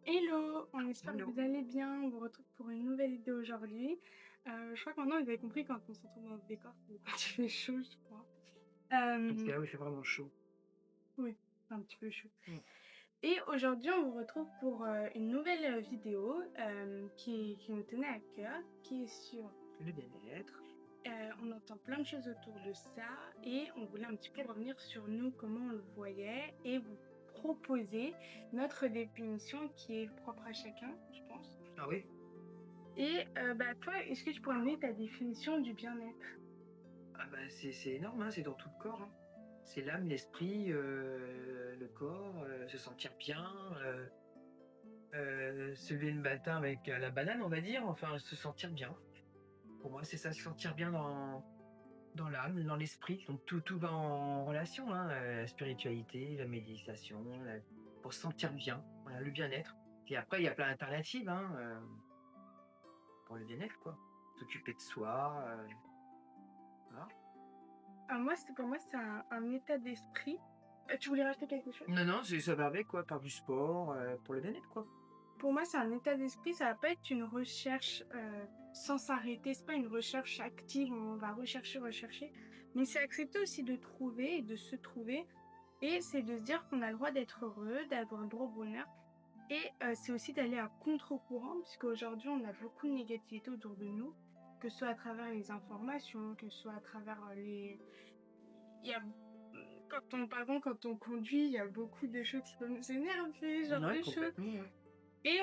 Hello, on espère que Hello. vous allez bien. On vous retrouve pour une nouvelle vidéo aujourd'hui. Je crois que maintenant vous avez compris quand on se retrouve dans le décor, c'est quand il fait chaud, je crois. Parce que Euh, là, oui, il fait vraiment chaud. oui, c'est un petit peu chaud. Mmh. Et aujourd'hui, on vous retrouve pour une nouvelle vidéo qui nous tenait à cœur, qui est sur. Le bien-être. On entend plein de choses autour de ça et on voulait un petit peu revenir sur nous, comment on le voyait et vous proposer notre définition qui est propre à chacun, je pense. Ah oui? Et toi, est-ce que tu pourrais me donner ta définition du bien-être? Ah bah, c'est énorme, hein, c'est dans tout le corps, hein. C'est l'âme, l'esprit, le corps, se sentir bien, se lever le matin avec, la banane, on va dire, enfin, se sentir bien. Pour moi, c'est ça, se sentir bien dans l'âme, dans l'esprit, donc tout va en relation, hein, la spiritualité, la méditation, la pour se sentir bien, voilà, le bien-être. Et après, il y a plein d'alternatives, hein, pour le bien-être, quoi. S'occuper de soi, voilà. Pour moi, c'est un état d'esprit. Tu voulais rajouter quelque chose? Non, non, c'est ça va avec quoi, faire du sport, pour le bien-être quoi. Pour moi, c'est un état d'esprit, ça va pas être une recherche sans s'arrêter. C'est pas une recherche active où on va rechercher, rechercher. Mais c'est accepter aussi de trouver et de se trouver. Et c'est de se dire qu'on a le droit d'être heureux, d'avoir le droit au bonheur. Et c'est aussi d'aller à contre-courant, puisqu'aujourd'hui, on a beaucoup de négativité autour de nous, que ce soit à travers les informations, que ce soit à travers les. Il y a. Par exemple, quand on conduit, il y a beaucoup de choses qui peuvent nous énerver, genre Ouais, de choses. complètement, ouais. Et,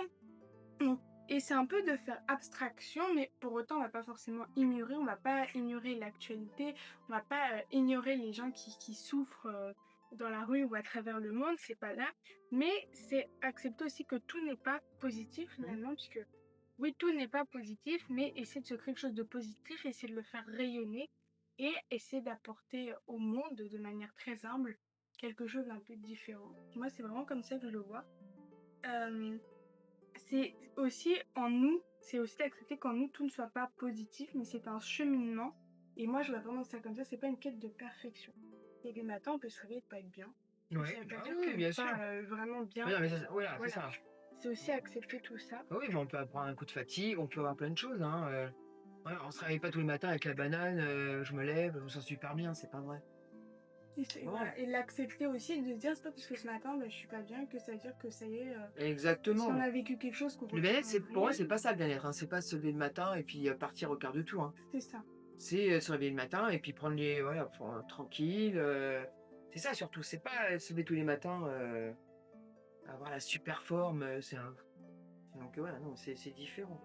on- et c'est un peu de faire abstraction, mais pour autant, on va pas forcément ignorer, on va pas ignorer l'actualité, on va pas ignorer les gens qui souffrent dans la rue ou à travers le monde, c'est pas là. Mais c'est accepter aussi que tout n'est pas positif Mmh. finalement, puisque oui, tout n'est pas positif, mais essayer de se créer quelque chose de positif, essayer de le faire rayonner et essayer d'apporter au monde de manière très humble quelque chose d'un peu différent. Moi, c'est vraiment comme ça que je le vois. Euh, c'est aussi en nous, c'est aussi d'accepter qu'en nous, tout ne soit pas positif, mais c'est un cheminement. Et moi, je vois vraiment ça comme ça, c'est pas une quête de perfection. Et des matins, on peut se réveiller et pas être bien. Et ça Ouais, veut pas bah, dire oui, oui, qu'on n'est bien sûr. pas vraiment Oui, bien. non, mais ça voilà, c'est Voilà. ça. C'est aussi accepter tout ça. Ah oui, mais on peut avoir un coup de fatigue, on peut avoir plein de choses, hein, voilà, on se réveille pas tous les matins avec la banane, «Je me lève, je me sens super bien», c'est pas vrai. Et C'est pas voilà. vrai. Et l'accepter aussi, de se dire, c'est pas parce que ce matin, je suis pas bien, que ça veut dire que ça y est, si on Exactement. a vécu quelque chose, qu'on Le retourne bien-être, en c'est pour moi, vrille, c'est pas ça le bien-être, hein, c'est pas se lever le matin et puis, partir au quart de tour, hein. c'est ça. C'est, se réveiller le matin et puis prendre les voilà, enfin, tranquille, c'est ça surtout, c'est pas, se lever tous les matins, avoir la super forme, c'est un donc voilà, non, c'est différent.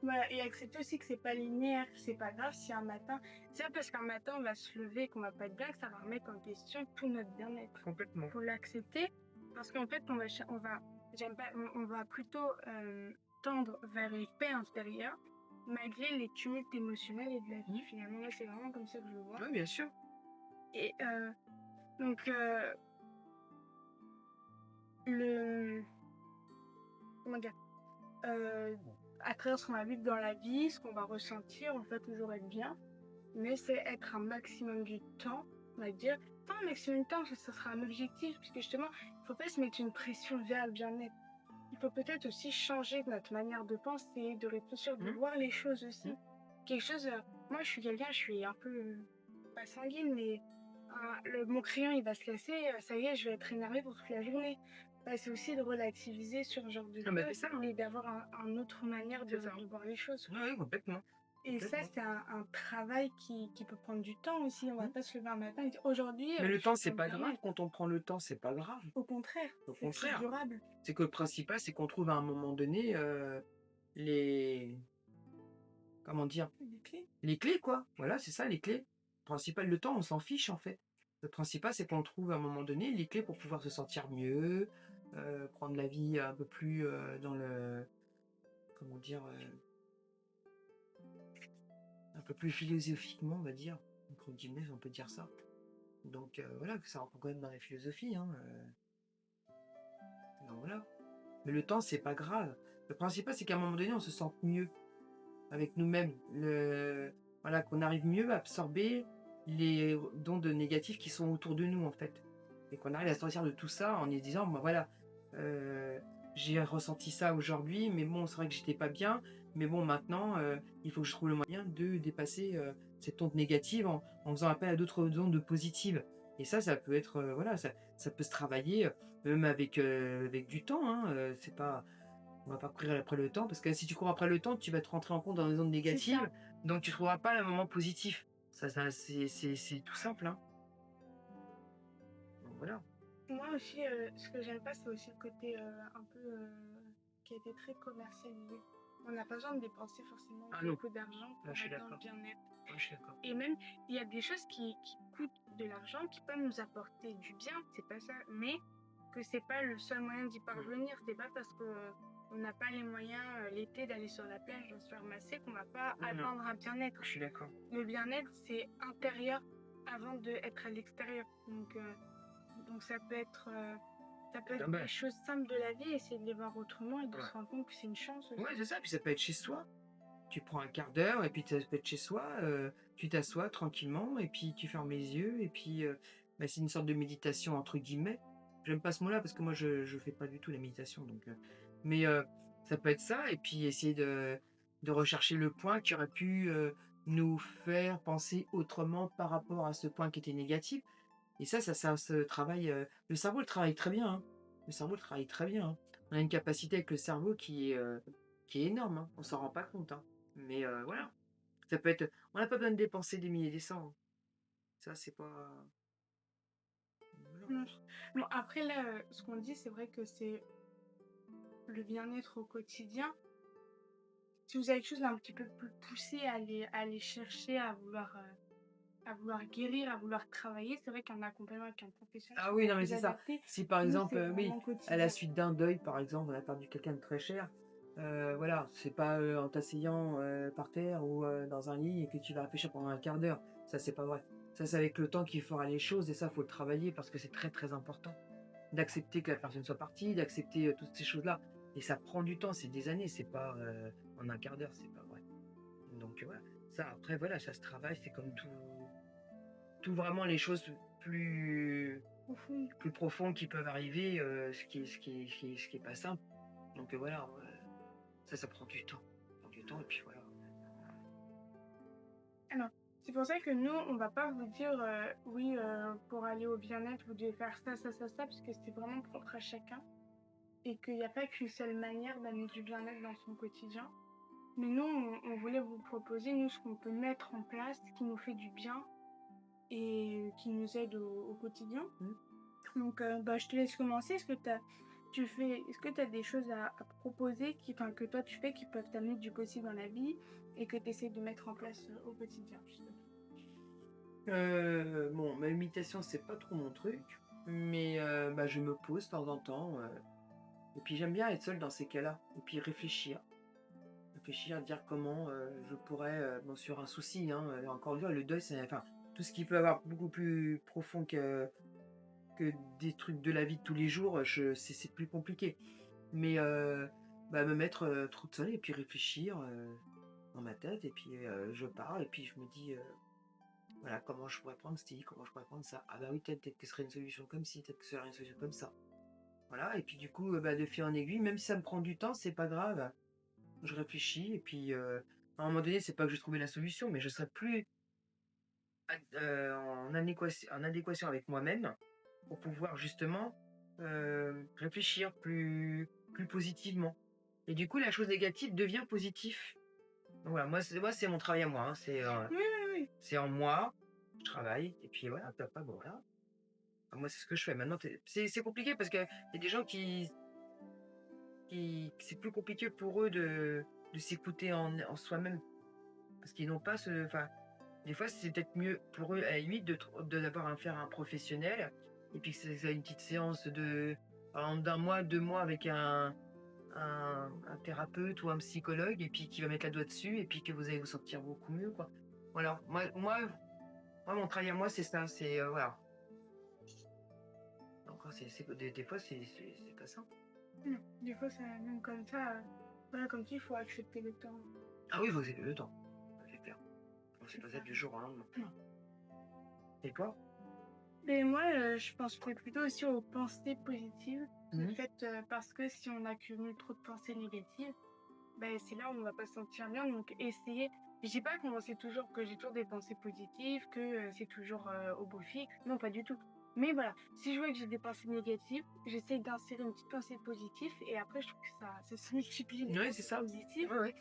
Voilà, et accepter aussi que c'est pas linéaire, que c'est pas grave si un matin, c'est pas parce qu'un matin on va se lever et qu'on va pas être bien que ça va remettre en question tout notre bien-être. Complètement. Faut l'accepter parce qu'en fait j'aime pas, on va plutôt tendre vers une paix intérieure malgré les tumultes émotionnels et de la vie. Mmh. Finalement, moi c'est vraiment comme ça que je le vois. Oui, bien sûr. Et donc le comment dire, à travers ce qu'on va vivre dans la vie, ce qu'on va ressentir, on va toujours être bien. Mais c'est être un maximum du temps, on va dire. Pas un maximum de temps, ça sera un objectif, puisque justement, il ne faut pas se mettre une pression vers le bien-être. Il faut peut-être aussi changer notre manière de penser, de réfléchir, de Mmh, voir les choses aussi. mmh. Quelque chose, moi je suis quelqu'un, je suis un peu, pas sanguine, mais mon crayon il va se casser, ça y est, je vais être énervée pour toute la journée. Bah, c'est aussi de relativiser sur ce genre de Ah bah, c'est choses ça, hein, et d'avoir une autre manière c'est de ça. voir les choses. Oui, oui, complètement, Et ça, complètement. c'est un travail qui peut prendre du temps aussi. On va Mmh. pas se lever un matin et dire aujourd'hui, Mais je le suis temps, c'est dans le pas grave bien-être. quand on prend le temps, c'est pas grave. Au contraire, Au c'est contraire, durable. c'est que le principal, c'est qu'on trouve à un moment donné, les comment dire? Les clés. Les clés quoi, voilà, c'est ça les clés. Le principal, le temps, on s'en fiche en fait. Le principal, c'est qu'on trouve à un moment donné les clés pour pouvoir se sentir mieux, prendre la vie un peu plus, dans le comment dire? Un peu plus philosophiquement, on va dire, entre guillemets, on peut dire ça. Donc voilà, que ça rentre quand même dans la philosophie, hein, donc voilà. Mais le temps, c'est pas grave. Le principal, c'est qu'à un moment donné, on se sente mieux avec nous-mêmes. Voilà, qu'on arrive mieux à absorber les ondes négatives qui sont autour de nous, en fait. Et qu'on arrive à sortir de tout ça en se disant: «Bah, voilà, heu, j'ai ressenti ça aujourd'hui, mais bon, c'est vrai que j'étais pas bien. Mais bon, maintenant, il faut que je trouve le moyen de dépasser cette onde négative en faisant appel à d'autres ondes positives. Et ça peut être, voilà, ça peut se travailler même avec du temps. Hein, c'est pas, on va pas courir après le temps, parce que si tu cours après le temps, tu vas te rentrer en compte dans les ondes C'est ça. négatives, donc tu trouveras pas le moment positif. C'est tout simple. Hein. Donc voilà. Moi aussi, ce que j'aime pas, c'est aussi le côté un peu qui a été très commercialisé. On n'a pas besoin de dépenser forcément Ah non, beaucoup d'argent là pour je suis être dans le d'accord. bien-être. Là, je suis d'accord. Et même, il y a des choses qui coûtent de l'argent, qui peuvent nous apporter du bien, c'est pas ça, mais que c'est pas le seul moyen d'y Mm. parvenir. C'est pas parce que on n'a pas les moyens l'été d'aller sur la plage, de se faire masser, qu'on va pas Non, non, atteindre un bien-être. je suis d'accord. Le bien-être, c'est intérieur avant d'être à l'extérieur. Donc ça peut Ah être des ben, choses simples de la vie, essayer de les voir autrement et de ouais. se rendre compte que c'est une chance Ouais, aussi. c'est ça, puis ça peut être chez soi. Tu prends un quart d'heure et puis ça peut être chez soi, tu t'assois tranquillement et puis tu fermes les yeux et puis, bah, c'est une sorte de «méditation» entre guillemets. J'aime pas ce mot-là parce que moi je fais pas du tout la méditation donc, mais, ça peut être ça et puis essayer de rechercher le point qui aurait pu, nous faire penser autrement par rapport à ce point qui était négatif et ça se travaille, le cerveau le travaille très bien, hein. Le cerveau le travaille très bien, hein. On a une capacité avec le cerveau qui est énorme, hein. On s'en rend pas compte, hein. Mais voilà, ça peut être on n'a pas besoin de dépenser des milliers et des cents, hein. Ça, c'est pas voilà. Mm. Bon, après là, ce qu'on dit, c'est vrai que c'est le bien-être au quotidien. Si vous avez quelque chose d'un petit peu plus poussé à aller chercher, à vouloir guérir, à vouloir travailler, c'est vrai qu'un accompagnement avec un professionnel Ah oui, sera non, mais plus c'est ça. adapté. Si par Nous, exemple, c'est oui, vraiment à la quotidien. suite d'un deuil, par exemple, on a perdu quelqu'un de très cher, voilà, c'est pas, en t'asseyant, par terre ou, dans un lit et que tu vas réfléchir pendant un quart d'heure. Ça, c'est pas vrai. Ça, c'est avec le temps qu'il fera les choses et ça, faut le travailler parce que c'est très, très important. D'accepter que la personne soit partie, d'accepter, toutes ces choses-là et ça prend du temps, c'est des années, c'est pas, en un quart d'heure, c'est pas vrai. Donc, voilà. Ça, après, voilà, ça se travaille, c'est comme tout vraiment les choses plus Au fond, plus profondes qui peuvent arriver, ce qui est pas simple. Donc, voilà, ça prend du temps. Ça prend du temps et puis voilà. alors, c'est pour ça que nous, on va pas vous dire, oui, pour aller au bien-être, vous devez faire ça, parce que c'est vraiment propre à chacun. Et qu'il n'y a pas qu'une seule manière d'amener du bien-être dans son quotidien. Mais nous, on voulait vous proposer, nous, ce qu'on peut mettre en place, qui nous fait du bien et qui nous aide au quotidien. Mmh. Donc, bah, je te laisse commencer. Est-ce que tu as des choses à proposer que toi tu fais qui peuvent t'amener du possible dans la vie et que tu essaies de mettre en place au quotidien, justement. Bon, ma méditation, c'est pas trop mon truc, mais bah, je me pose de temps en temps, et puis j'aime bien être seule dans ces cas-là et puis réfléchir. Réfléchir, dire comment, je pourrais, bon sur un souci, hein, encore une fois, le deuil, c'est enfin, tout ce qui peut avoir beaucoup plus profond que des trucs de la vie de tous les jours, c'est plus compliqué. Mais, bah, me mettre, toute seule et puis réfléchir, dans ma tête et puis, je parle et puis je me dis, voilà, comment je pourrais prendre ci, comment je pourrais prendre ça. Ah bah oui, peut-être que ce serait une solution comme ci, peut-être que ce serait une solution comme ça. Voilà et puis du coup, bah, de fil en aiguille, même si ça me prend du temps, c'est pas grave. Je réfléchis et puis, à un moment donné, c'est pas que j'ai trouvé la solution, mais je serai plus en adéquation avec moi-même pour pouvoir justement, réfléchir plus positivement et du coup, la chose négative devient positif. Donc voilà, moi, c'est mon travail à moi, hein, Oui, oui, oui. c'est en moi, je travaille et puis voilà, puis après bon, voilà. Moi, c'est ce que je fais. Maintenant, c'est compliqué parce qu'il y a des gens qui c'est plus compliqué pour eux de s'écouter en soi-même parce qu'ils n'ont pas ce enfin, des fois, c'est peut-être mieux pour eux, à la limite, d'avoir affaire à un professionnel et puis que c'est une petite séance par exemple d'1 mois, 2 mois avec un thérapeute ou un psychologue et puis qui va mettre la doigt dessus et puis que vous allez vous sentir beaucoup mieux, quoi. Voilà, moi, mon travail à moi, c'est ça, c'est, voilà. Donc des fois, c'est pas simple. Non, des fois, ça, même comme ça, voilà, comme ça, il faut accepter le temps. Ah oui, il faut accepter le temps, ça c'est clair. On sait C'est pas ça ça. du jour au lendemain. Non. Et toi? Mais moi, je penserais plutôt aussi aux pensées positives. Le Mhm. fait, parce que si on accumule trop de pensées négatives, ben, c'est là où on va pas se sentir bien. Donc, essayer. Je dis pas qu'on sait toujours que j'ai toujours des pensées positives, que c'est toujours au beau fixe. Non, pas du tout. Mais voilà, si je vois que j'ai des pensées négatives, j'essaie d'insérer une petite pensée positive et après, je trouve que ça se multiplie les Ouais, c'est pensées ça. positives. Ouais, ouais.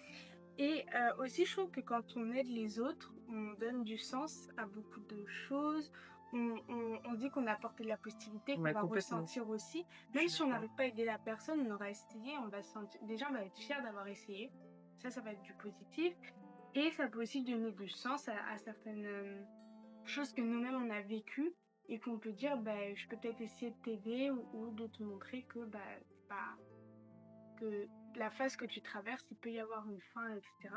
Et aussi, je trouve que quand on aide les autres, on donne du sens à beaucoup de choses. On dit qu'on a apporté de la positivité, qu'on Ouais, va complètement. ressentir aussi. Je Même suis si on d'accord. n'arrive pas à aider la personne, on aura essayé, on va se sentir... Déjà, on va être fier d'avoir essayé. Ça va être du positif. Et ça peut aussi donner du sens à certaines choses que nous-mêmes on a vécues et qu'on peut dire, bah, je peux peut-être essayer de t'aider ou de te montrer que bah, c'est pas que la phase que tu traverses, il peut y avoir une fin, etc.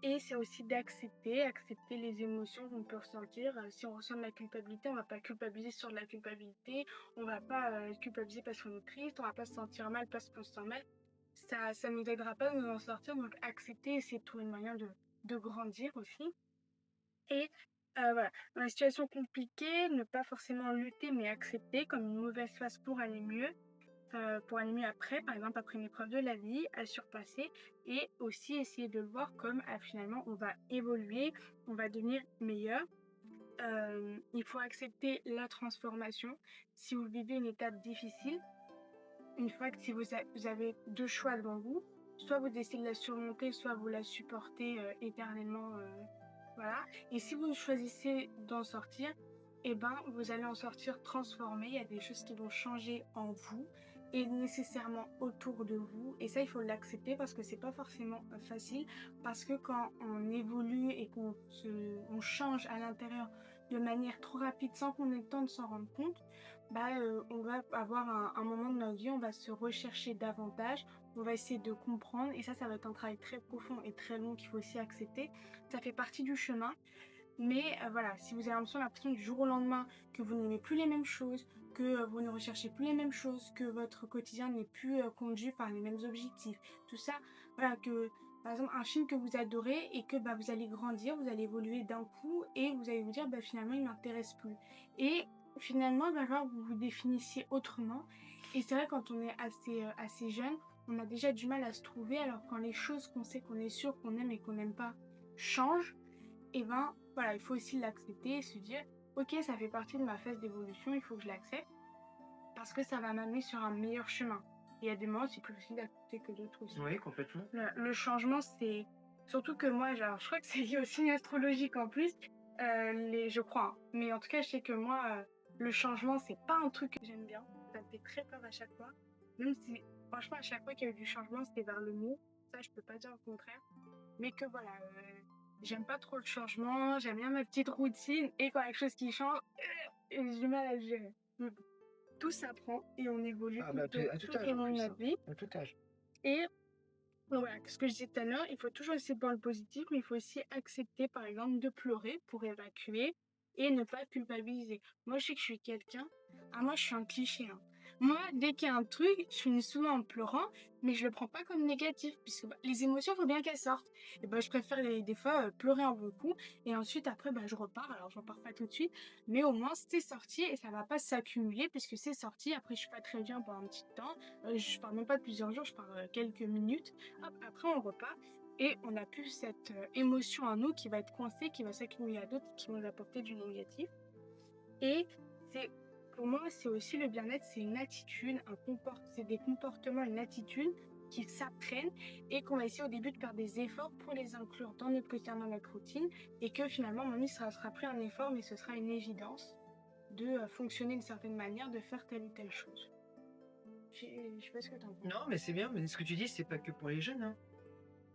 Et c'est aussi accepter les émotions qu'on peut ressentir. Si on ressent de la culpabilité, on va pas culpabiliser sur de la culpabilité, on va pas culpabiliser parce qu'on est triste, on va pas se sentir mal parce qu'on se sent mal. Ça nous aidera pas à nous en sortir, donc accepter, essayer de trouver une manière de grandir aussi. Et voilà, dans les situations compliquées, ne pas forcément lutter, mais accepter comme une mauvaise phase pour aller mieux après, par exemple après une épreuve de la vie, à surpasser et aussi essayer de le voir comme finalement on va évoluer, on va devenir meilleur. Il faut accepter la transformation. Si vous vivez une étape difficile, une fois que si vous avez deux choix devant vous, soit vous décidez de la surmonter, soit vous la supportez éternellement. Voilà. Et si vous choisissez d'en sortir, eh ben, vous allez en sortir transformé. Il y a des choses qui vont changer en vous et nécessairement autour de vous. Et ça, il faut l'accepter parce que c'est pas forcément facile. Parce que quand on évolue et on change à l'intérieur de manière trop rapide sans qu'on ait le temps de s'en rendre compte, on va avoir un moment de notre vie, on va se rechercher davantage, on va essayer de comprendre. Et ça va être un travail très profond et très long qu'il faut aussi accepter. Ça fait partie du chemin. Mais voilà, si vous avez l'impression du jour au lendemain que vous n'aimez plus les mêmes choses, que vous ne recherchez plus les mêmes choses, que votre quotidien n'est plus conduit par les mêmes objectifs, tout ça, voilà, que par exemple un film que vous adorez et que vous allez grandir, vous allez évoluer d'un coup et vous allez vous dire finalement il m'intéresse plus. Et finalement, vous vous définissiez autrement. Et c'est vrai quand on est assez jeune, on a déjà du mal à se trouver, alors quand les choses qu'on sait qu'on est sûr qu'on aime et qu'on n'aime pas changent, et voilà, il faut aussi l'accepter et se dire ok, ça fait partie de ma phase d'évolution, il faut que je l'accepte parce que ça va m'amener sur un meilleur chemin. Et il y a des moments c'est plus facile d'accepter que d'autres aussi. Oui, complètement. Le changement, c'est surtout que moi, genre, je crois que c'est lié au signe astrologique en plus, je crois, hein. Mais en tout cas je sais que moi le changement c'est pas un truc que j'aime bien, ça me fait très peur à chaque fois, même si franchement à chaque fois qu'il y a eu du changement c'était vers le mieux, ça je peux pas dire le contraire, mais que voilà, j'aime pas trop le changement, j'aime bien ma petite routine et quand il y a quelque chose qui change, j'ai du mal à le gérer. Mais bon, tout s'apprend et on évolue Ah bah, à tout tout âge au en long de plus, notre hein. vie. À tout âge. Et voilà, ce que je disais tout à l'heure, il faut toujours essayer de voir le positif, mais il faut aussi accepter, par exemple, de pleurer pour évacuer et ne pas culpabiliser. Moi, je sais que je suis quelqu'un. Ah, moi, je suis un cliché, hein. Moi, dès qu'il y a un truc, je finis souvent en pleurant, mais je le prends pas comme négatif, puisque les émotions, il faut bien qu'elles sortent. Et je préfère des fois pleurer un bon coup, et ensuite, après, je repars. Alors, je repars pas tout de suite, mais au moins, c'est sorti et ça va pas s'accumuler, puisque c'est sorti. Après, je suis pas très bien pendant un petit temps. Je parle même pas de plusieurs jours, je parle quelques minutes. Hop, après on repart et on n'a plus cette émotion en nous qui va être coincée, qui va s'accumuler à d'autres, qui vont nous apporter du négatif. Et c'est, pour moi, c'est aussi le bien-être, c'est une attitude, c'est des comportements, une attitude qui s'apprennent et qu'on va essayer au début de faire des efforts pour les inclure dans notre quotidien, dans notre routine, et que finalement, mon ami, ça sera plus un effort, mais ce sera une évidence de fonctionner d'une certaine manière, de faire telle ou telle chose. Je sais pas ce que t'en penses. Non, mais c'est bien, mais ce que tu dis, c'est pas que pour les jeunes, hein.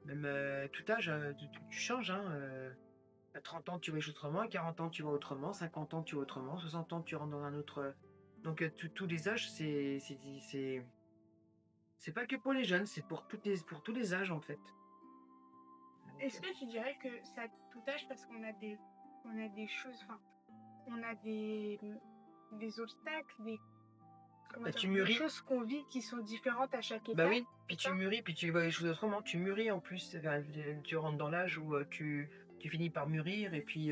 Même tout âge, tu changes, hein. À 30 ans, tu vois les choses autrement, à 40 ans, tu vois autrement, 50 ans, tu vois autrement, 60 ans, tu rentres dans un autre. Donc, tous les âges, c'est pas que pour les jeunes, c'est pour tous les âges, en fait. Donc, Est-ce que tu dirais que c'est à tout âge parce on a des choses, enfin, on a des obstacles, tu des mûris. choses qu'on vit qui sont différentes à chaque Bah étape, oui, puis c'est ça? tu mûris, puis tu vois les choses autrement. Tu mûris en plus. Enfin, tu rentres dans l'âge où tu finis par mûrir, et puis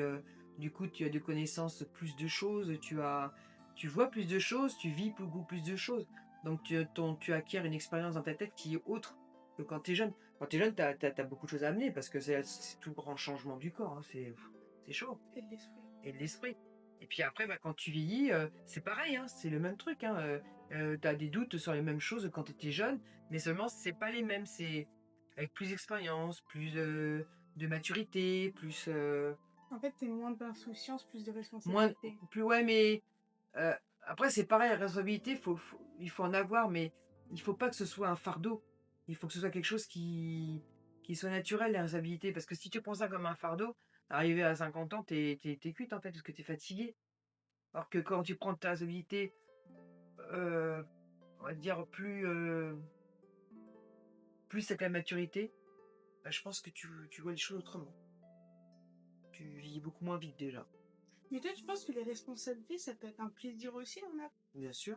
Du coup, tu as de connaissances plus de choses, tu vois plus de choses, tu vis beaucoup plus de choses. Donc tu acquiers une expérience dans ta tête qui est autre que quand tu es jeune. Quand tu es jeune, tu as beaucoup de choses à amener parce que c'est tout grand changement du corps, hein, c'est chaud. Et de l'esprit. Et de l'esprit. Et puis après, quand tu vieillis, c'est pareil, hein, c'est le même truc. Hein, tu as des doutes sur les mêmes choses quand tu étais jeune, mais seulement c'est pas les mêmes. C'est avec plus d'expérience, plus de maturité, plus En fait, c'est moins d'insouciance, plus de moins, responsabilité. plus ouais, mais euh, après c'est pareil, la responsabilité, il faut en avoir, mais il faut pas que ce soit un fardeau. Il faut que ce soit quelque chose qui soit naturel, la responsabilité, parce que si tu prends ça comme un fardeau, arrivé à 50 ans, t'es cuite en fait, parce que t'es fatigué. Alors que quand tu prends ta responsabilité, on va dire plus avec la maturité, bah, je pense que tu vois les choses autrement. Tu vis beaucoup moins vite déjà. Mais toi, tu penses que les responsabilités, ça peut être un plaisir aussi, on a? Bien sûr,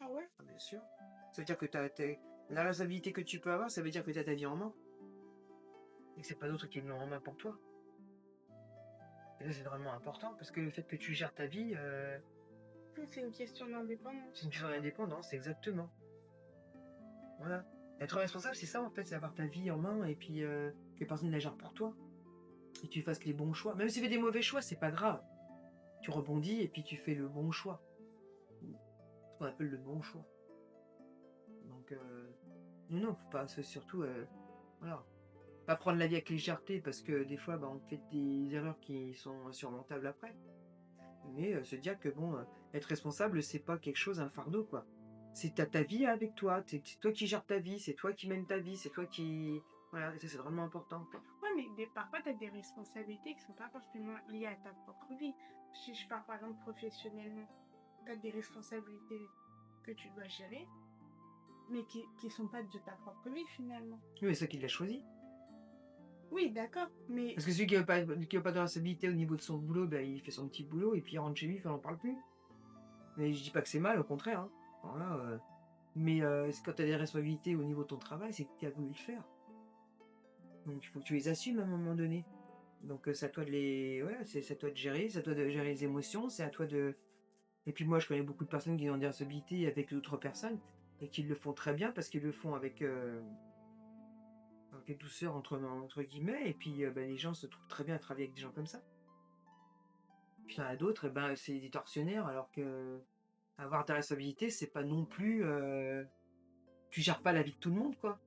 Ah ouais? bien sûr. Ça veut dire que la responsabilité que tu peux avoir, ça veut dire que tu as ta vie en main. Et que c'est pas d'autre qui l'ont en main pour toi. Et ça, c'est vraiment important parce que le fait que tu gères ta vie, C'est une question d'indépendance. c'est une question d'indépendance, exactement. Voilà. Être responsable, c'est ça en fait, c'est avoir ta vie en main et puis que personne ne la gère pour toi. Et tu fasses les bons choix. Même si tu fais des mauvais choix, c'est pas grave. Tu rebondis et puis tu fais le bon choix. Ce qu'on appelle le bon choix. Donc, non, faut pas, c'est surtout, voilà. Pas prendre la vie avec légèreté parce que des fois, on fait des erreurs qui sont insurmontables après. Mais se dire que bon, être responsable, c'est pas quelque chose, un fardeau, quoi. C'est ta vie avec toi, c'est toi qui gères ta vie, c'est toi qui mènes ta vie, c'est toi qui. Voilà, et ça c'est vraiment important, quoi. Ouais, mais parfois, tu as des responsabilités qui sont pas forcément liées à ta propre vie. Si je parle par exemple professionnellement, tu as des responsabilités que tu dois gérer, mais qui sont pas de ta propre vie finalement. Oui, mais c'est ça qui l'a choisi. Oui, d'accord, mais Parce que celui qui veut pas de responsabilité au niveau de son boulot, il fait son petit boulot et puis il rentre chez lui, il n'en parle plus. Mais je dis pas que c'est mal, au contraire. Hein. Alors là, mais c'est quand tu as des responsabilités au niveau de ton travail, c'est que tu as voulu le faire. Donc il faut que tu les assumes à un moment donné. Donc c'est à toi de les. Ouais, c'est à toi de gérer, c'est à toi de gérer les émotions, c'est à toi de. Et puis moi je connais beaucoup de personnes qui ont des responsabilités avec d'autres personnes et qui le font très bien parce qu'ils le font avec douceur entre guillemets, et puis les gens se trouvent très bien à travailler avec des gens comme ça. Puis il y en a d'autres, c'est des tortionnaires, alors que avoir ta responsabilité, c'est pas non plus. Tu gères pas la vie de tout le monde, quoi.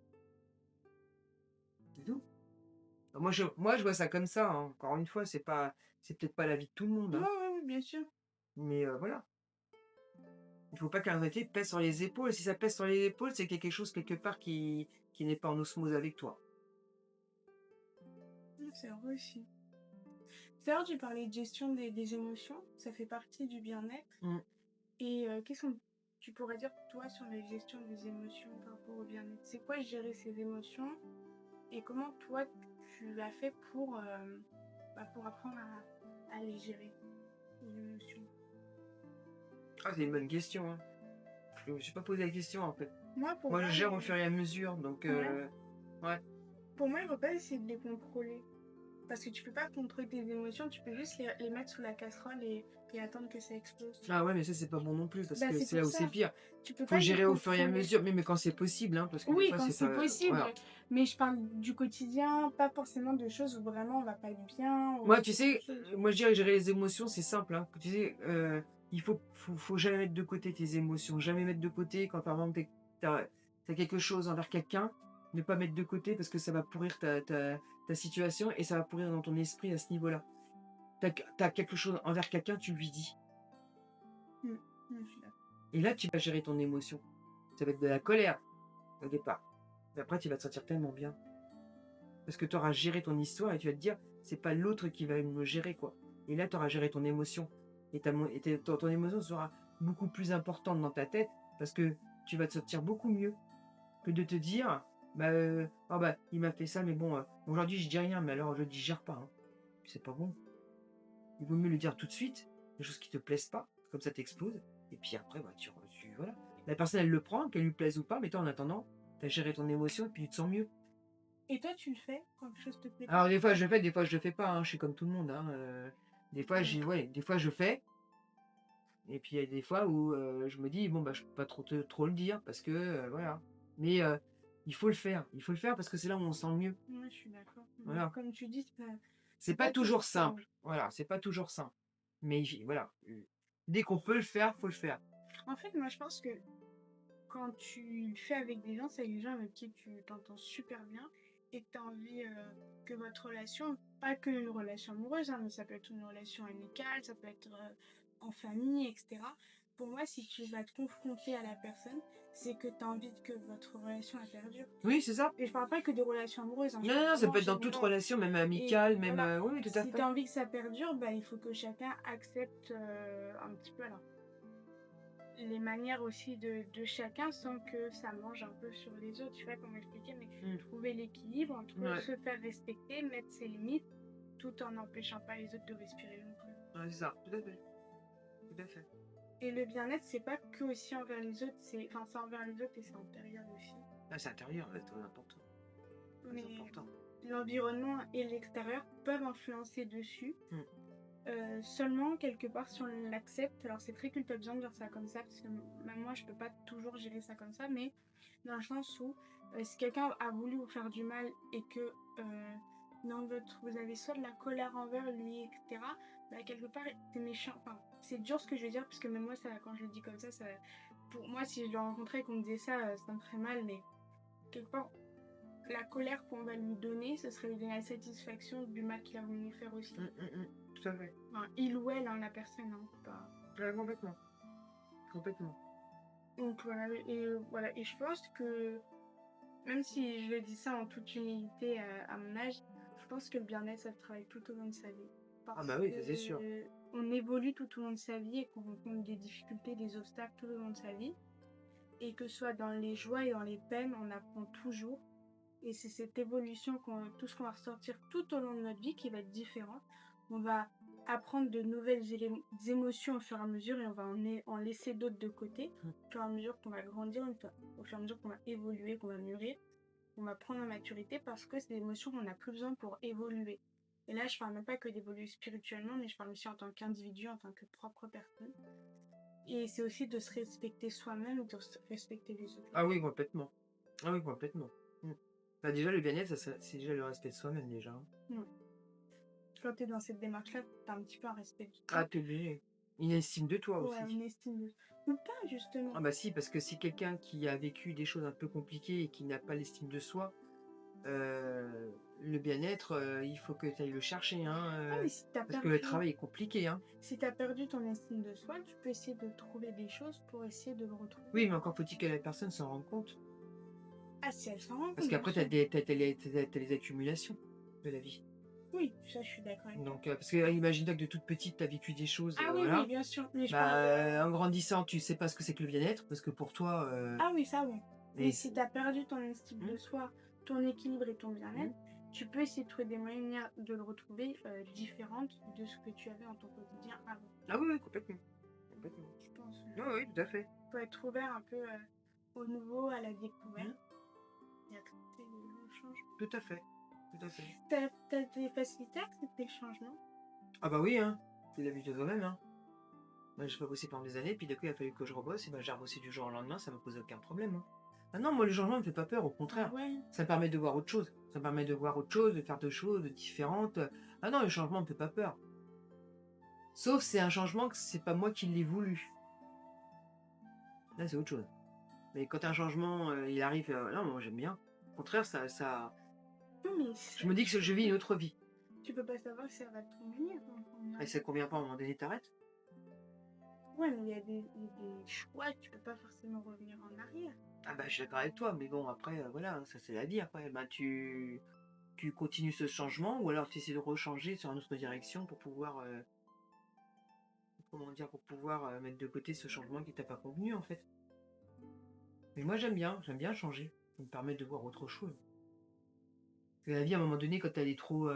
C'est tout. Moi, je vois ça comme ça. Hein. Encore une fois, c'est peut-être pas la vie de tout le monde. Hein. ouais, bien sûr. Mais voilà. Il faut pas que la responsabilité pèse sur les épaules. Si ça pèse sur les épaules, c'est qu'il y a quelque chose quelque part qui n'est pas en osmose avec toi. C'est vrai aussi. D'ailleurs, tu parlais de gestion des émotions, ça fait partie du bien-être. Mm. Et qu'est-ce que tu pourrais dire, toi, sur la gestion des émotions par rapport au bien-être? C'est quoi gérer ces émotions? Et comment, toi, tu as fait pour apprendre à les gérer, les émotions? Ah, c'est une bonne question. Hein. Je me suis pas posé la question, en fait. Moi, je gère au fur et à mesure. Donc, ouais. Pour moi, il ne faut pas essayer de les contrôler. Parce que tu peux pas contrôler tes émotions, tu peux juste les mettre sous la casserole et attendre que ça explose. Ah ouais, mais ça, c'est pas bon non plus, parce que C'est c'est là pour où ça. c'est pire. Tu peux Faut pas gérer les au fur et à contrôler. mesure, mais quand c'est possible, hein, parce que des Oui, fois, quand c'est pas. possible. Voilà. Mais je parle du quotidien, pas forcément de choses où vraiment on va pas être bien. Moi, tu sais, moi je dirais gérer les émotions, c'est simple. Hein. Tu sais, il faut jamais mettre de côté tes émotions. Jamais mettre de côté quand par exemple t'as quelque chose envers quelqu'un, ne pas mettre de côté parce que ça va pourrir ta situation et ça va pourrir dans ton esprit à ce niveau-là. T'as quelque chose envers quelqu'un, tu lui dis. Et là, tu vas gérer ton émotion. Ça va être de la colère au départ. Mais après, tu vas te sentir tellement bien. Parce que tu auras géré ton histoire et tu vas te dire, c'est pas l'autre qui va me gérer, quoi. Et là, tu auras géré ton émotion. Et ton émotion sera beaucoup plus importante dans ta tête parce que tu vas te sentir beaucoup mieux que de te dire, il m'a fait ça, mais bon, aujourd'hui, je dis rien, mais alors je digère pas. Hein. C'est pas bon. Il vaut mieux le dire tout de suite, des choses qui te plaisent pas, comme ça t'explose. Et puis après, voilà. La personne, elle le prend, qu'elle lui plaise ou pas, mais toi, en attendant, tu as géré ton émotion et puis tu te sens mieux. Et toi, tu le fais quand quelque chose te plaît pas? Alors, des fois, je le fais, des fois, je le fais pas. Hein. Je suis comme tout le monde. Hein. Des fois, des fois je fais, et puis il y a des fois où je me dis, bon, bah, je peux pas trop le dire parce que voilà. Mais il faut le faire parce que c'est là où on se sent le mieux. Ouais, je suis d'accord. Mais Voilà. comme tu dis, C'est c'est pas pas toujours toujours simple. simple. Voilà, c'est pas toujours simple. Mais voilà, dès qu'on peut le faire, faut le faire. En fait, moi, je pense que quand tu le fais avec des gens, c'est avec des gens avec qui tu t'entends super bien et que tu as envie que votre relation, pas que une relation amoureuse, hein, mais ça peut être une relation amicale, ça peut être en famille, etc. Pour moi, si tu vas te confronter à la personne, c'est que tu as envie que votre relation elle perdure. Oui, c'est ça. Et je parle pas que des relations amoureuses, hein, je Non, parle non, non, ça vraiment peut en être dans toute général. relation, même Et amicale, même. voilà, Oui, oui, tout à si tu fait. as envie que ça perdure, bah, il faut que chacun accepte un petit peu alors, les manières aussi de chacun sans que ça mange un peu sur les autres. Je sais pas comment expliquer, mais Mm. trouver l'équilibre entre Ouais. se faire respecter, mettre ses limites, tout en n'empêchant pas les autres de respirer non plus. Ouais, c'est ça, tout à fait. Tout à fait. Et le bien-être, c'est pas que aussi envers les autres, c'est envers les autres et c'est intérieur aussi. Ah, c'est intérieur, c'est très important. Très Mais important. l'environnement et l'extérieur peuvent influencer dessus. Mm. Seulement quelque part si on l'accepte. Alors c'est très culpabilisant de dire ça comme ça parce que même moi je peux pas toujours gérer ça comme ça, mais dans le sens où si quelqu'un a voulu vous faire du mal et que vous avez soit de la colère envers lui, etc., bah, quelque part c'est méchant. Enfin, c'est dur ce que je veux dire parce que même moi ça, quand je le dis comme ça, pour moi si je le rencontrais et qu'on me disait ça, ça me ferait mal, mais quelque part la colère qu'on va lui donner, ce serait lui donner la satisfaction du mal qu'il a voulu nous faire aussi. Tout à fait. Enfin, il ou elle, hein, la personne, hein, pas... Ouais, complètement. Complètement. Donc voilà, et je pense que, même si je le dis ça en toute humilité à mon âge, je pense que le bien-être, ça se travaille tout au long de sa vie. Ah bah oui, ça, c'est sûr. On évolue tout au long de sa vie et qu'on rencontre des difficultés, des obstacles tout au long de sa vie. Et que ce soit dans les joies et dans les peines, on apprend toujours. Et c'est cette évolution, tout ce qu'on va ressortir tout au long de notre vie qui va être différente. On va apprendre de nouvelles émotions au fur et à mesure et on va en laisser d'autres de côté. Au fur et à mesure qu'on va grandir, au fur et à mesure qu'on va évoluer, qu'on va mûrir, on va prendre en maturité parce que c'est des émotions qu'on n'a plus besoin pour évoluer. Et là, je parle même pas que d'évoluer spirituellement, mais je parle aussi en tant qu'individu, en tant que propre personne. Et c'est aussi de se respecter soi-même et de respecter les autres. Ah oui, complètement. Ah oui, complètement. Bah déjà, le bien-être, c'est déjà le respect de soi-même, déjà. Quand tu es dans cette démarche-là, tu as un petit peu un respect de toi. Ah, t'es obligé. Une estime de toi aussi. Ouais, une estime de... Ou pas, justement. Ah bah si, parce que si quelqu'un qui a vécu des choses un peu compliquées et qui n'a pas l'estime de soi, le bien-être, il faut que tu ailles le chercher. Hein, mais si t'as parce que le travail est compliqué. Hein. Si tu as perdu ton estime de soi, tu peux essayer de trouver des choses pour essayer de le retrouver. Oui, mais encore faut-il que la personne s'en rende compte. Ah, si elle s'en rend compte. Parce qu'après, tu as les accumulations de la vie. Oui, ça, je suis d'accord avec toi. Donc, parce que imagine-toi que de toute petite, tu as vécu des choses. Ah oui, voilà. oui, bien sûr. Mais En grandissant, tu sais pas ce que c'est que le bien-être, parce que pour toi. Ah oui, ça oui. Mais Et si tu as perdu ton estime de soi, ton équilibre et ton bien-être, tu peux essayer de trouver des manières de le retrouver différentes de ce que tu avais en ton quotidien avant. Ah oui, oui, complètement. Complètement. Je pense. Oui, oui, tout à fait. Il faut être ouvert un peu au nouveau, à la découverte. Et accepter le changement. Tout à fait. Tout à fait. T'as des facilités à accepter le changement? Ah bah oui, hein. C'est la vie de toi-même, hein. Moi, j'ai pas bossé pendant des années, puis d'un coup, il a fallu que je rebosse, et ben j'ai rebossé du jour au lendemain, ça me pose aucun problème. Hein. Ah non, moi, le changement ne me fait pas peur, au contraire. Ah ouais. Ça me permet de voir autre chose. Ça me permet de voir autre chose, de faire d'autres choses différentes. Ah non, le changement ne me fait pas peur. Sauf c'est un changement que c'est pas moi qui l'ai voulu. Là, c'est autre chose. Mais quand un changement, il arrive, non, moi j'aime bien. Au contraire, ça... Non, mais Je me dis que je vis une autre vie. tu peux pas savoir si ça va te convenir. Et ça convient pas à un moment donné, t'arrêtes. Ouais, mais il y a des choix, tu peux pas forcément revenir en arrière. Ah bah je suis d'accord avec toi, mais bon après, voilà, ça c'est la vie après. Bah, tu continues ce changement ou alors tu essaies de rechanger sur une autre direction pour pouvoir, comment dire, pour pouvoir mettre de côté ce changement qui t'a pas convenu en fait. Mais moi j'aime bien changer. Ça me permet de voir autre chose. Parce que la vie à un moment donné quand elle est trop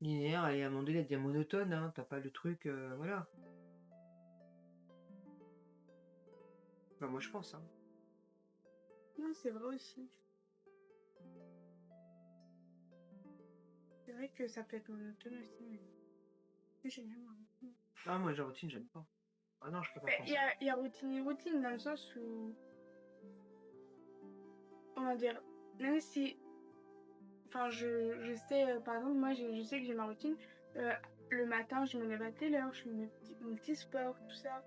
linéaire, elle est à un moment donné elle devient monotone, hein, t'as pas le truc, voilà. Bah moi je pense, hein. Non, c'est vrai aussi. C'est vrai que ça peut être monotone aussi. Mais... Oui, c'est bien. Ah, moi, la routine, j'aime pas. Ah non, je peux pas Il penser. y a routine et routine dans le sens où, on va dire, même si, enfin, je sais, par exemple, moi, je sais que j'ai ma routine. Euh, le matin, je me lève à telle heure, je fais mon petit sport, tout ça.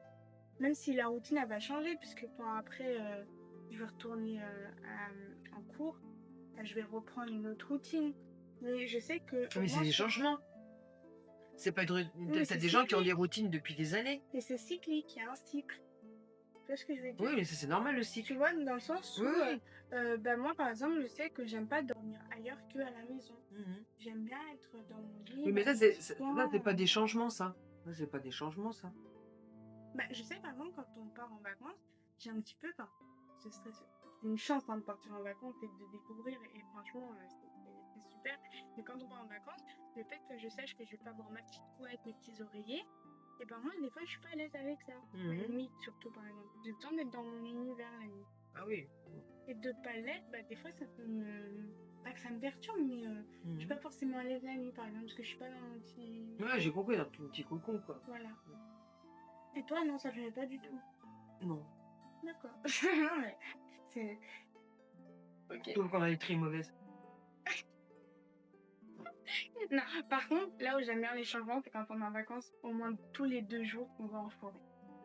Même si la routine, elle va changer, puisque quand après, je vais retourner en cours, je vais reprendre une autre routine. Mais je sais que au Mais c'est moins, des changements. C'est pas Oui, mais T'as c'est des gens qui ont des cyclique. routines depuis des années. Et c'est cyclique, il y a un cycle. Tu vois ce que je veux dire? Oui, mais ça, c'est normal le Tu cycle. vois, dans le sens Oui, où, oui. bah, moi, par exemple, je sais que j'aime pas dormir ailleurs qu'à la maison. Mhm. J'aime bien être dans mon lit, Oui, mais dans ça, mon petit ça, c'est coin. pas des changements, ça. Ça, c'est pas des changements, ça. Bah, je sais, par exemple, quand on part en vacances, j'ai un petit peu, enfin, ce serait c'est une chance hein, de partir en vacances et de découvrir, et franchement, c'est super. Mais quand on part en vacances, le fait que je sache que je vais pas avoir ma petite couette, mes petits oreillers, et ben moi, des fois, je suis pas à l'aise avec ça. La Mhm. nuit, surtout, par exemple. J'ai besoin d'être dans mon univers la nuit. Ah oui. Et de pas l'être, bah, des fois, ça peut me. Pas que ça me perturbe, mais je suis Mhm. pas forcément à l'aise la nuit, par exemple, parce que je suis pas dans mon petit. Ouais, j'ai compris, dans ton petit cocon, quoi. Voilà. Et toi, non, ça ne fait pas du tout. Non. D'accord. Non, mais c'est. Ok. Sauf qu'on a des très mauvaises. Non, par contre, là où j'aime bien les changements, c'est quand on est en vacances, au moins tous les 2 jours, on va en forêt.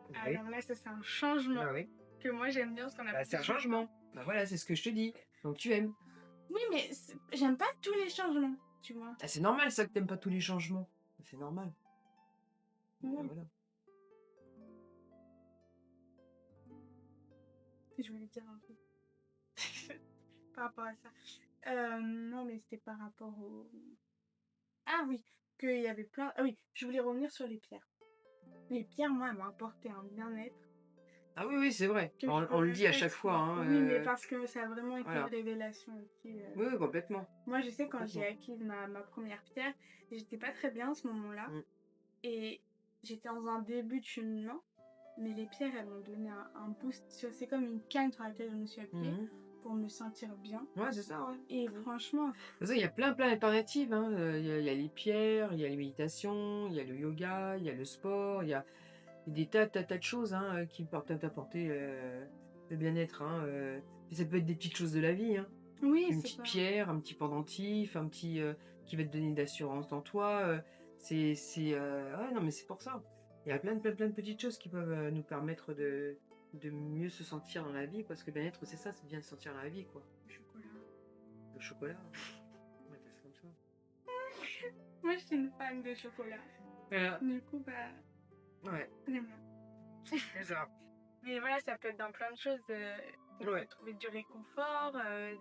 Oui. Alors là, ça, c'est un changement Bah oui. que moi, j'aime bien, parce qu'on a Bah, c'est un plus de changement. temps. Bah voilà, c'est ce que je te dis. Donc tu aimes. Oui, mais j'aime pas tous les changements, tu vois. Ah, c'est normal, ça, que t'aimes pas tous les changements. C'est normal. Bah, Non, voilà. je voulais dire un truc par rapport à ça. Non, mais c'était par rapport au. Ah oui, qu'il y avait plein. Ah oui, je voulais revenir sur les pierres. Les pierres, moi, elles m'ont apporté un bien-être Ah oui, oui, c'est vrai. que je On le pourrais dit à pas chaque fois. expliquer. Hein, Oui, mais parce que ça a vraiment été une voilà. révélation aussi. Oui, oui, complètement. Moi, je sais quand Complètement. j'ai acquis ma première pierre, j'étais pas très bien à ce moment-là. Mm. Et j'étais dans un début de cheminement. Mais les pierres, elles m'ont donné un boost. C'est comme une canne sur laquelle je me suis appuyée Mhm. pour me sentir bien. Ouais, c'est ça, ouais. Et franchement, De toute façon, il y a plein d'alternatives. Hein. Il y a les pierres, il y a les méditations, il y a le yoga, il y a le sport, il y a des tas de choses hein, qui peuvent t'apporter le bien-être. Hein, et ça peut être des petites choses de la vie. Hein. oui, Une c'est petite pas. pierre, un petit pendentif, un petit qui va te donner d'assurance en toi. Ouais, non, mais c'est pour ça. Il y a plein de petites choses qui peuvent nous permettre de mieux se sentir dans la vie. Parce que bien-être, c'est ça, c'est bien de se sentir dans la vie, quoi. Le chocolat. Le chocolat. Ouais, c'est comme ça. Moi, je suis une fan de chocolat. Voilà. Du coup, bah, Ouais, j'aime bien. c'est ça. Mais voilà, ça peut être dans plein de choses. On peut Ouais. trouver du réconfort,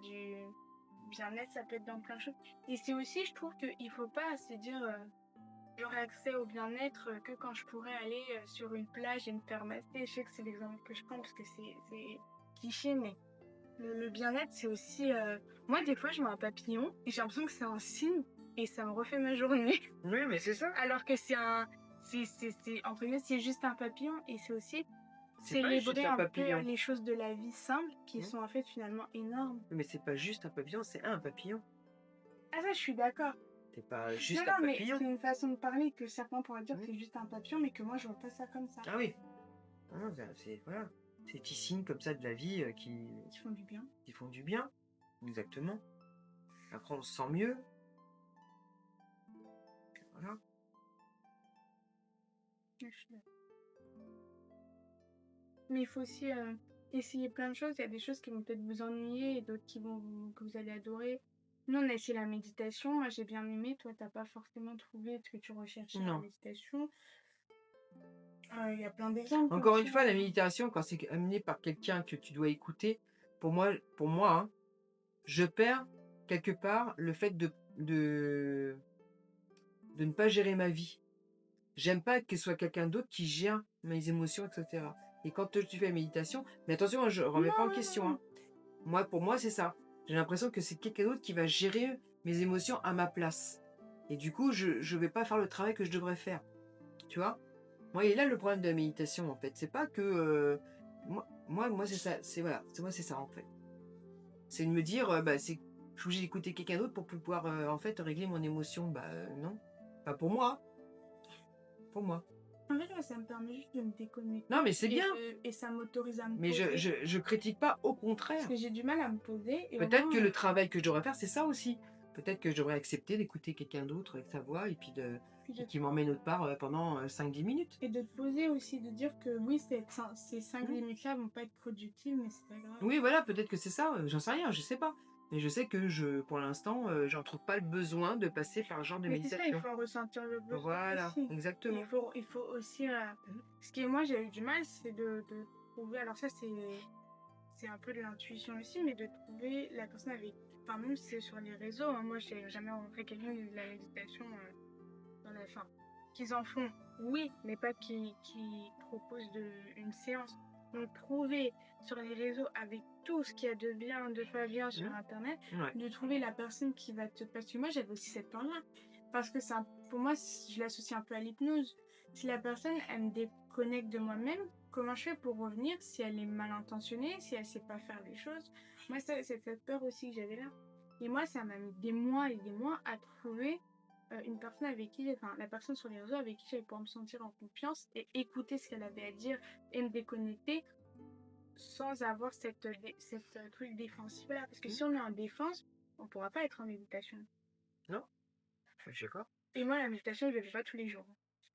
du bien-être, ça peut être dans plein de choses. Et c'est aussi, je trouve qu'il faut pas se dire j'aurai accès au bien-être que quand je pourrais aller sur une plage et me faire masser. Je sais que c'est l'exemple que je prends parce que c'est cliché, mais le bien-être, c'est aussi. Moi, des fois, je vois un papillon et j'ai l'impression que c'est un signe et ça me refait ma journée. Oui, mais c'est ça. Alors que c'est un. Entre guillemets, c'est juste un papillon et c'est aussi C'est pas juste célébrer un un peu papillon. les choses de la vie simples qui Mhm. sont en fait finalement énormes. Mais c'est pas juste un papillon, c'est un papillon. Ah, ça, je suis d'accord. C'est pas Non, juste un non, mais papillon. c'est une façon de parler que certains pourraient dire que Mhm. c'est juste un papillon, mais que moi, je vois pas ça comme ça. Ah oui. Ah non, c'est voilà. Ces petits signes comme ça de la vie Qui font du bien. qui font du bien. Exactement. Après, on se sent mieux. Voilà. Ouais, je suis d'accord. Mais il faut aussi essayer plein de choses. Il y a des choses qui vont peut-être vous ennuyer et d'autres que vous allez adorer. Nous, on a essayé la méditation. Moi, j'ai bien aimé. Toi, t'as pas forcément trouvé ce que tu recherchais à la Non. méditation. Il y a plein d'exemples. Encore une aussi, fois, la hein. méditation, quand c'est amené par quelqu'un que tu dois écouter, pour moi, hein, je perds quelque part le fait de ne pas gérer ma vie. J'aime pas que ce soit quelqu'un d'autre qui gère mes émotions, etc. Et quand tu fais la méditation, mais attention, hein, je remets pas en Non, question. non, Hein. Moi, pour moi, c'est ça. J'ai l'impression que c'est quelqu'un d'autre qui va gérer mes émotions à ma place. Et du coup, je vais pas faire le travail que je devrais faire. Tu vois? Moi, il est là le problème de la méditation, en fait. C'est pas que... moi c'est ça. Voilà. Moi, c'est ça, en fait. C'est de me dire, je suis obligé d'écouter quelqu'un d'autre pour pouvoir, en fait, régler mon émotion. Non. Pas pour moi. pour moi. En fait, moi, ça me permet juste de me déconnecter. Non, mais c'est bien. Et ça m'autorise à me Mais poser. je critique pas, au Parce contraire. que j'ai du mal à me poser. Et au Peut-être moins, que le travail que je devrais faire, c'est ça aussi. Peut-être que je devrais accepter d'écouter quelqu'un d'autre avec sa voix et puis puis de- qui m'emmène autre part pendant 5-10 minutes. et de te poser aussi, de dire que oui, ces 5 Mhm. minutes-là vont pas être productives, mais c'est pas grave. Oui, voilà, peut-être que c'est ça, j'en sais rien, je sais pas. Mais je sais que pour l'instant, j'en trouve pas le besoin de passer par ce genre de Mais c'est ça, il méditation. faut ressentir le besoin Voilà, aussi. exactement. Il faut aussi... Mhm. Ce qui, moi, j'ai eu du mal, c'est de trouver... Alors ça, c'est un peu de l'intuition aussi, mais de trouver la personne avec... Enfin, même si c'est sur les réseaux, hein, moi, j'ai jamais rencontré quelqu'un qui fait de la méditation dans la fin. Qu'ils en font, oui, mais pas qui proposent une séance. Donc, trouver sur les réseaux, avec tout ce qu'il y a de bien, de pas bien sur Internet, Ouais. de trouver la personne qui va te... Parce que moi, j'avais aussi cette peur-là. Parce que pour moi, je l'associe un peu à l'hypnose. Si la personne, elle me déconnecte de moi-même, comment je fais pour revenir si elle est mal intentionnée, si elle sait pas faire les choses? Moi, c'est cette peur aussi que j'avais là. Et moi, ça m'a mis des mois et des mois à trouver une personne avec qui, enfin, la personne sur les réseaux avec qui j'allais pouvoir me sentir en confiance et écouter ce qu'elle avait à dire et me déconnecter sans avoir cette truc défensif là. Parce que si on est en défense, on pourra pas être en méditation. Non, je suis d'accord. Et moi, la méditation, je ne le fais pas tous les jours.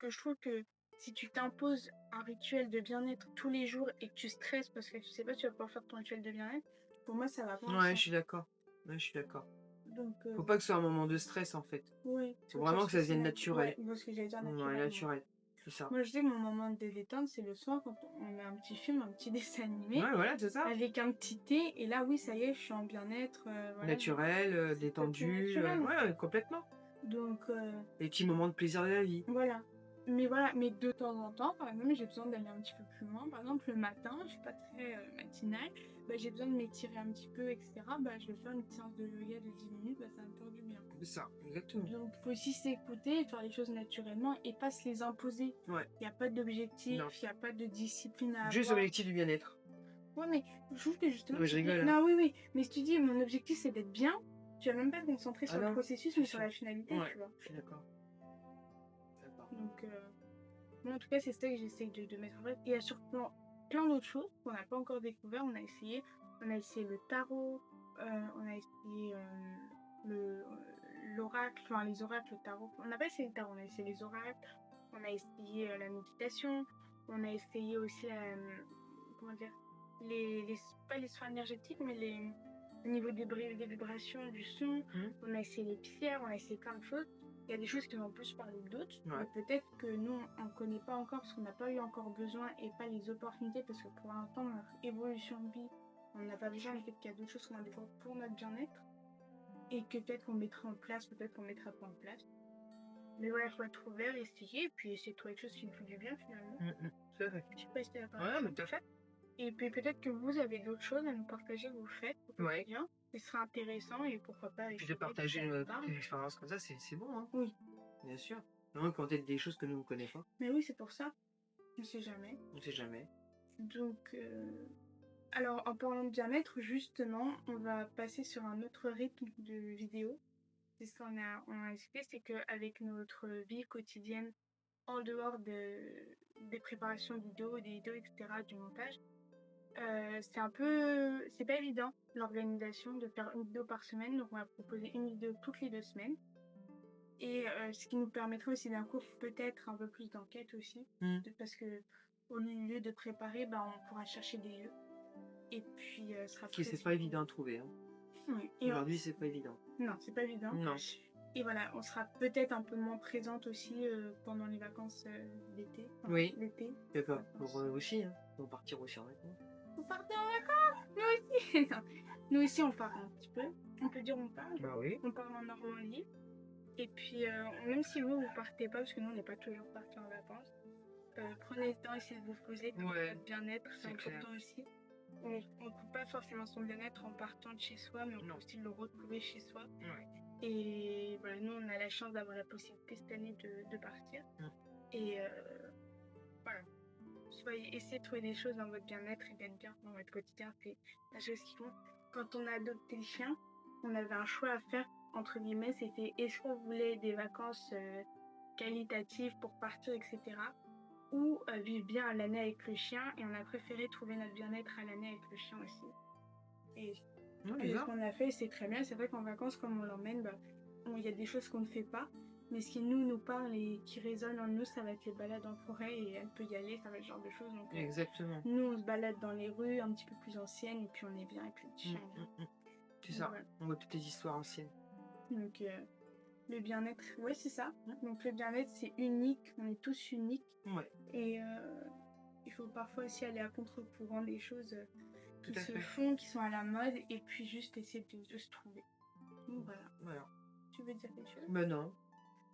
Parce que je trouve que si tu t'imposes un rituel de bien-être tous les jours et que tu stresses parce que tu sais pas si tu vas pouvoir faire ton rituel de bien-être, pour moi, ça va pas Ouais, ensemble. je suis d'accord. Ouais, je suis d'accord. Donc, Faut pas que ce soit un moment de stress en fait. oui, Faut vraiment que ça devienne naturel. Ouais, parce que j'allais dire Ouais, naturel. naturel. C'est ça. Moi, je dis que mon moment de détente, c'est le soir quand on met un petit film, un petit dessin animé, Ouais, voilà, c'est ça. avec un petit thé. Et là, oui, ça y est, je suis en bien-être. Voilà, Naturel, détendu. naturel. Ouais, complètement. Donc, Les petits moments de plaisir de la vie. voilà, mais de temps en temps, par exemple, j'ai besoin d'aller un petit peu plus loin. Par exemple, le matin, je suis pas très matinale, bah, j'ai besoin de m'étirer un petit peu, etc. Bah, je vais faire une séance de yoga de 10 minutes, bah, ça va me faire du bien. C'est ça, exactement. Donc, faut aussi s'écouter et faire les choses naturellement et pas se les imposer. Ouais. Il n'y a pas d'objectif, Non. il n'y a pas de discipline à Juste avoir. l'objectif du bien-être. Ouais, mais je trouve que justement. Non, mais je rigole, hein. Non, oui, mais si tu dis mon objectif c'est d'être bien, tu vas même pas te concentrer sur Ah le non, processus, c'est mais sur sûr. la finalité, Ouais, tu vois. je suis d'accord. D'accord. Donc, moi en tout cas, c'est ça que j'essaye de mettre en place. Et il y a surtout plein d'autres choses qu'on n'a pas encore découvert. On a essayé le tarot, on a essayé l'oracle, enfin les oracles, le tarot. On n'a pas essayé le tarot, on a essayé les oracles, on a essayé la méditation, on a essayé aussi comment dire, pas les soins énergétiques, mais au niveau des vibrations, du son. On a essayé les pierres, on a essayé plein de choses. Il y a des choses qui vont plus parler que d'autres, mais peut-être que nous, on ne connaît pas encore parce qu'on n'a pas eu encore besoin et pas les opportunités, parce que pour l'instant, notre évolution de vie, on n'a pas besoin, peut-être qu'il y a d'autres choses qu'on a besoin pour notre bien-être et que peut-être qu'on mettra en place, peut-être qu'on mettra pas en place. Mais voilà, il faut être ouvert, essayer, et puis essayer de trouver quelque chose qui nous fait du bien finalement. C'est vrai. Je sais pas si t'es d'accord. Ouais, mais tout à fait. Et puis peut-être que vous avez d'autres choses à nous partager que vous faites au quotidien. Ce serait intéressant et pourquoi pas. Puis de partager une expérience comme ça, c'est bon, hein. Oui. Bien sûr. Non, quand il y a des choses que nous ne connaissons pas. Mais oui, c'est pour ça. On sait jamais. On sait jamais. Donc, alors en parlant de bien-être, justement, on va passer sur un autre rythme de vidéo. C'est ce qu'on a expliqué, c'est qu'avec notre vie quotidienne, en dehors des préparations vidéo, des vidéos, etc., du montage, c'est pas évident l'organisation de faire une vidéo par semaine. Donc on va proposer une vidéo toutes les 2 semaines. Et ce qui nous permettrait aussi d'un coup peut-être un peu plus d'enquête aussi. Parce que au lieu de préparer, on pourra chercher des lieux. Et puis sera Qui c'est pas évident à trouver, hein. Oui. Aujourd'hui, c'est pas évident. Non, c'est pas évident. Non. Et voilà, on sera peut-être un peu moins présente aussi pendant les vacances d'été. Enfin, oui. L'été. D'accord. Pour aussi, hein. On va partir aussi en vacances. Vous partez en vacances? Nous aussi. Non. Nous aussi, on part un petit peu. On peut dire on part. Bah oui. On part en Normandie. Et puis, même si vous partez pas, parce que nous, on n'est pas toujours partis en vacances, prenez le temps, essayez de vous poser pour votre bien-être, c'est important aussi. On ne coupe pas forcément son bien-être en partant de chez soi, mais on peut aussi le retrouver chez soi. Ouais. Et voilà, nous, on a la chance d'avoir la possibilité cette année de partir. Et voilà. Essayez de trouver des choses dans votre bien-être et d'être bien dans votre quotidien, c'est la chose qui compte. Quand on a adopté le chien, on avait un choix à faire, entre guillemets, c'était est-ce qu'on voulait des vacances qualitative pour partir, etc. Ou vivre bien à l'année avec le chien. Et on a préféré trouver notre bien-être à l'année avec le chien aussi. Et Non, ce bizarre. qu'on a fait, c'est très bien. C'est vrai qu'en vacances, comme on l'emmène, il y a des choses qu'on ne fait pas. Mais ce qui nous parle et qui résonne en nous, ça va être les balades en forêt. Et elle peut y aller, ça va être ce genre de choses. Donc, Exactement. nous, on se balade dans les rues un petit peu plus anciennes. Et puis, on est bien avec le petit chien. C'est Donc, ça. voilà. On voit toutes les histoires anciennes. Donc, le bien-être, ouais, c'est ça. Mm. Donc, le bien-être, c'est unique. On est tous uniques. Ouais, Et il faut parfois aussi aller à contre-courant des choses tout qui à se fait. font, qui sont à la mode. Et puis, juste essayer de se trouver. Donc, voilà. Voilà. Tu veux dire quelque chose? Ben non.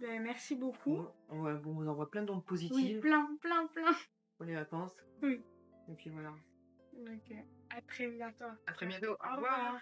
Ben, merci beaucoup. Ouais, bon, on vous envoie plein d'ondes Oui, positives plein. pour les vacances. Oui. Et puis voilà. Donc, à très bientôt. À très bientôt. Au revoir.